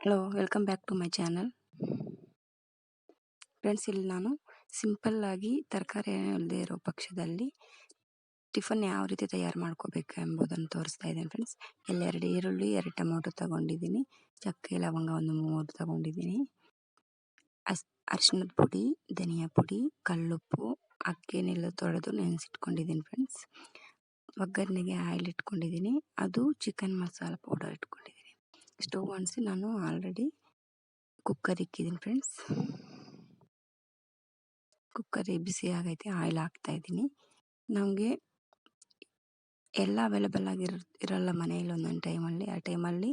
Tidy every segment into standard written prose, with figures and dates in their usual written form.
Hello, welcome back to my channel. Friends, ಇಲ್ಲಿ ನಾನು simple ಆಗಿ ತರಕಾರಿ ಇಲ್ಲದೆ ಇರೋ ಪಕ್ಷದಲ್ಲಿ ಟಿಫನ್ ಯಾವ ರೀತಿ ತಯಾರು ಮಾಡ್ಕೋಬೇಕು ಎಂಬುದನ್ನು ತೋರಿಸ್ತಾ ಇದ್ದೀನಿ. ಫ್ರೆಂಡ್ಸ್, ಇಲ್ಲಿ 2 ಈರುಳ್ಳಿ, 2 ಟೊಮೊಟೊ ತಗೊಂಡಿದ್ದೀನಿ, ಚಕ್ಕೆ ಲವಂಗ ಒಂದು 3 ತಗೊಂಡಿದ್ದೀನಿ, ಅರಿಶಿಣದ ಪುಡಿ, ಧನಿಯಾ ಪುಡಿ, ಕಲ್ಲುಪ್ಪು, ಅಕ್ಕಿನೆಲ್ಲ ತೊಳೆದು ನೆನೆಸಿಟ್ಕೊಂಡಿದ್ದೀನಿ. ಫ್ರೆಂಡ್ಸ್, ಒಗ್ಗರಣೆಗೆ ಆಯಿಲ್ ಇಟ್ಕೊಂಡಿದ್ದೀನಿ, ಅದು ಚಿಕನ್ ಮಸಾಲ ಪೌಡರ್ ಇಟ್ಕೊಂಡಿದ್ದೀನಿ. ಸ್ಟವ್ ಅಣಿಸಿ ನಾನು ಆಲ್ರೆಡಿ ಕುಕ್ಕರ್ ಇಕ್ಕಿದ್ದೀನಿ. ಫ್ರೆಂಡ್ಸ್, ಕುಕ್ಕರ್ ಬಿಸಿ ಆಗೈತೆ, ಆಯಿಲ್ ಹಾಕ್ತಾ ಇದ್ದೀನಿ. ನಮಗೆ ಎಲ್ಲ ಅವೈಲೇಬಲ್ ಇರಲ್ಲ ಮನೆಯಲ್ಲಿ ಒಂದೊಂದು ಟೈಮಲ್ಲಿ. ಆ ಟೈಮಲ್ಲಿ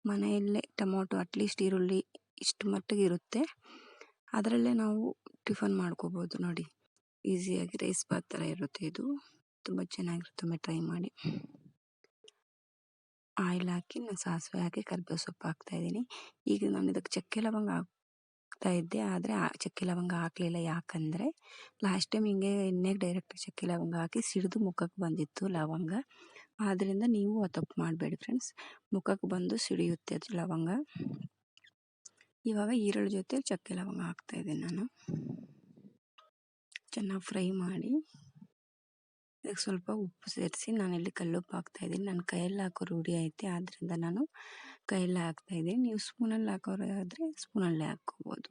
ಮನೆಯಲ್ಲೇ ಟೊಮೊಟೊ, ಅಟ್ಲೀಸ್ಟ್ ಈರುಳ್ಳಿ ಇಷ್ಟು ಮಟ್ಟಿಗೆ ಇರುತ್ತೆ, ಅದರಲ್ಲೇ ನಾವು ಟಿಫನ್ ಮಾಡ್ಕೋಬೋದು. ನೋಡಿ, ಈಸಿಯಾಗಿ ರೈಸ್ ಬಾತ್ ಥರ ಇರುತ್ತೆ. ಇದು ತುಂಬ ಚೆನ್ನಾಗಿರುತ್ತೆ, ಒಮ್ಮೆ ಟ್ರೈ ಮಾಡಿ. ಆಯಿಲ್ ಹಾಕಿ ನಾನು ಸಾಸಿವೆ ಹಾಕಿ ಕರಿಬೇವು ಸೊಪ್ಪು ಹಾಕ್ತಾಯಿದ್ದೀನಿ. ಈಗ ನಾನು ಇದಕ್ಕೆ ಚಕ್ಕೆ ಲವಂಗ ಹಾಕ್ತಾ ಇದ್ದೆ, ಆದರೆ ಚಕ್ಕೆ ಲವಂಗ ಹಾಕಲಿಲ್ಲ. ಯಾಕಂದರೆ ಲಾಸ್ಟ್ ಟೈಮ್ ಹಿಂಗೆ ಎಣ್ಣೆಗೆ ಡೈರೆಕ್ಟ್ ಚಕ್ಕೆ ಲವಂಗ ಹಾಕಿ ಸಿಡಿದು ಮುಖಕ್ಕೆ ಬಂದಿತ್ತು ಲವಂಗ. ಆದ್ದರಿಂದ ನೀವು ತಪ್ಪು ಮಾಡಬೇಡಿ ಫ್ರೆಂಡ್ಸ್, ಮುಖಕ್ಕೆ ಬಂದು ಸಿಡಿಯುತ್ತೆ ಅದು ಲವಂಗ. ಇವಾಗ ಈರುಳ್ಳಿ ಜೊತೆ ಚಕ್ಕೆ ಲವಂಗ ಹಾಕ್ತಾಯಿದ್ದೀನಿ. ನಾನು ಚೆನ್ನಾಗಿ ಫ್ರೈ ಮಾಡಿ ಇದಕ್ಕೆ ಸ್ವಲ್ಪ ಉಪ್ಪು ಸೇರಿಸಿ ನಾನಿಲ್ಲಿ ಕಲ್ಲುಪ್ಪು ಹಾಕ್ತಾಯಿದ್ದೀನಿ. ನನ್ನ ಕೈಯಲ್ಲಿ ಹಾಕೋ ರೂಢಿ ಐತೆ, ಆದ್ದರಿಂದ ನಾನು ಕೈಯಲ್ಲೇ ಹಾಕ್ತಾಯಿದ್ದೀನಿ. ನೀವು ಸ್ಪೂನಲ್ಲಿ ಹಾಕೋರಾದರೆ ಸ್ಪೂನಲ್ಲೇ ಹಾಕ್ಕೋಬೋದು.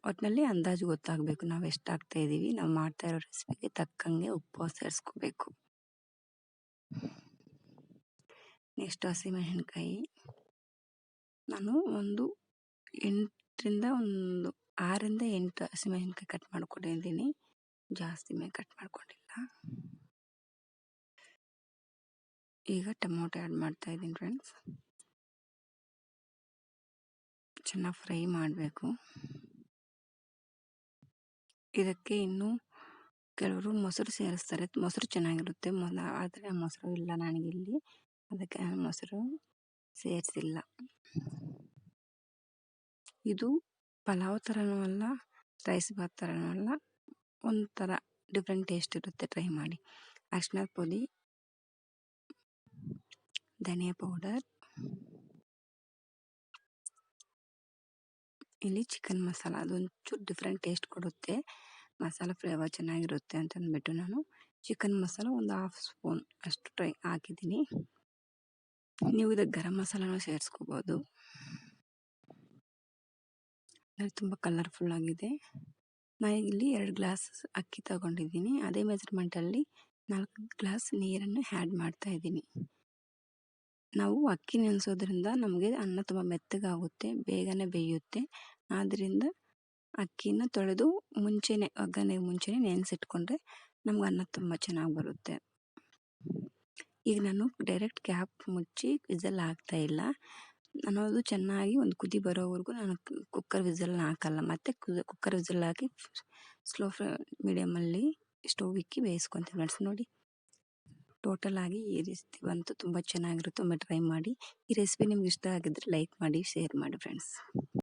ಒಟ್ಟಿನಲ್ಲಿ ಅಂದಾಜು ಗೊತ್ತಾಗಬೇಕು ನಾವು ಎಷ್ಟು ಹಾಕ್ತಾಯಿದ್ದೀವಿ. ನಾವು ಮಾಡ್ತಾ ಇರೋ ರೆಸಿಪಿಗೆ ತಕ್ಕಂಗೆ ಉಪ್ಪು ಸೇರಿಸ್ಕೋಬೇಕು. ನೆಕ್ಸ್ಟ್ ಹಸಿಮೆಣಸಿನ್ಕಾಯಿ ನಾನು ಒಂದು 6ರಿಂದ 8 ಹಸಿಮೆಣಸಿನ್ಕಾಯಿ ಕಟ್ ಮಾಡ್ಕೊಂಡಿದ್ದೀನಿ, ಜಾಸ್ತಿ ಕಟ್ ಮಾಡ್ಕೊಂಡಿಲ್ಲ. ಈಗ ಟೊಮೊಟೊ ಆ್ಯಡ್ ಮಾಡ್ತಾ ಇದ್ದೀನಿ. ಫ್ರೆಂಡ್ಸ್, ಚೆನ್ನಾಗಿ ಫ್ರೈ ಮಾಡಬೇಕು. ಇದಕ್ಕೆ ಇನ್ನೂ ಕೆಲವರು ಮೊಸರು ಸೇರಿಸ್ತಾರೆ, ಮೊಸರು ಚೆನ್ನಾಗಿರುತ್ತೆ. ಆದರೆ ಮೊಸರು ಇಲ್ಲ ನನಗಿಲ್ಲಿ, ಅದಕ್ಕೆ ನಾನು ಮೊಸರು ಸೇರಿಸಿಲ್ಲ. ಇದು ಪಲಾವ್ ಥರನೂ ಅಲ್ಲ, ರೈಸ್ ಬಾತ್ ಥರನೂ ಅಲ್ಲ, ಒಂಥರ ಡಿಫ್ರೆಂಟ್ ಟೇಸ್ಟ್ ಇರುತ್ತೆ, ಟ್ರೈ ಮಾಡಿ. ಅರಿಶಿಣದ ಪುಡಿ, ಧನಿಯಾ ಪೌಡರ್, ಇಲ್ಲಿ ಚಿಕನ್ ಮಸಾಲ, ಅದೊಂಚೂರು ಡಿಫ್ರೆಂಟ್ ಟೇಸ್ಟ್ ಕೊಡುತ್ತೆ, ಮಸಾಲ ಫ್ಲೇವರ್ ಚೆನ್ನಾಗಿರುತ್ತೆ ಅಂತಂದ್ಬಿಟ್ಟು ನಾನು ಚಿಕನ್ ಮಸಾಲ ಒಂದು 1/2 ಸ್ಪೂನ್ ಅಷ್ಟು ಹಾಕಿದ್ದೀನಿ. ನೀವು ಇದಕ್ಕೆ ಗರಂ ಮಸಾಲನೂ ಸೇರಿಸ್ಕೋಬೋದು. ತುಂಬ ಕಲರ್ಫುಲ್ ಆಗಿದೆ. ನಾನು ಇಲ್ಲಿ 2 ಗ್ಲಾಸ್ ಅಕ್ಕಿ ತಗೊಂಡಿದ್ದೀನಿ, ಅದೇ ಮೆಜರ್ಮೆಂಟಲ್ಲಿ 4 ಗ್ಲಾಸ್ ನೀರನ್ನು ಆ್ಯಡ್ ಮಾಡ್ತಾ ಇದ್ದೀನಿ. ನಾವು ಅಕ್ಕಿ ನೆನೆಸೋದ್ರಿಂದ ನಮಗೆ ಅನ್ನ ತುಂಬ ಮೆತ್ತಗಾಗುತ್ತೆ, ಬೇಗನೆ ಬೇಯುತ್ತೆ. ಆದ್ದರಿಂದ ಅಕ್ಕಿನ ತೊಳೆದು ಒಗ್ಗರಣೆಗೆ ಮುಂಚೆನೇ ನೆನೆಸಿಟ್ಕೊಂಡ್ರೆ ನಮ್ಗೆ ಅನ್ನ ತುಂಬ ಚೆನ್ನಾಗಿ ಬರುತ್ತೆ. ಈಗ ನಾನು ಡೈರೆಕ್ಟ್ ಕ್ಯಾಪ್ ಮುಚ್ಚಿ ವಿಸಲ್ ಹಾಕ್ತಾ ಇಲ್ಲ. ನಾನು ಅದು ಚೆನ್ನಾಗಿ ಒಂದು ಕುದಿ ಬರೋವರೆಗೂ ನಾನು ಕುಕ್ಕರ್ ವಿಸಲ್ನ ಹಾಕಲ್ಲ, ಮತ್ತು ಕುಕ್ಕರ್ ವಿಸಲ್ ಹಾಕಿ ಸ್ಲೋ ಮೀಡಿಯಮಲ್ಲಿ ಸ್ಟವ್ ಇಕ್ಕಿ ಬೇಯಿಸ್ಕೊತೀನಿ. ಫ್ರೆಂಡ್ಸ್, ನೋಡಿ ಟೋಟಲ್ ಆಗಿ ಈ ರೆಸಿಪಿ ಬಂತು, ತುಂಬ ಚೆನ್ನಾಗಿರುತ್ತೆ, ಒಮ್ಮೆ ಟ್ರೈ ಮಾಡಿ. ಈ ರೆಸಿಪಿ ನಿಮ್ಗೆ ಇಷ್ಟ ಆಗಿದ್ದರೆ ಲೈಕ್ ಮಾಡಿ, ಶೇರ್ ಮಾಡಿ ಫ್ರೆಂಡ್ಸ್.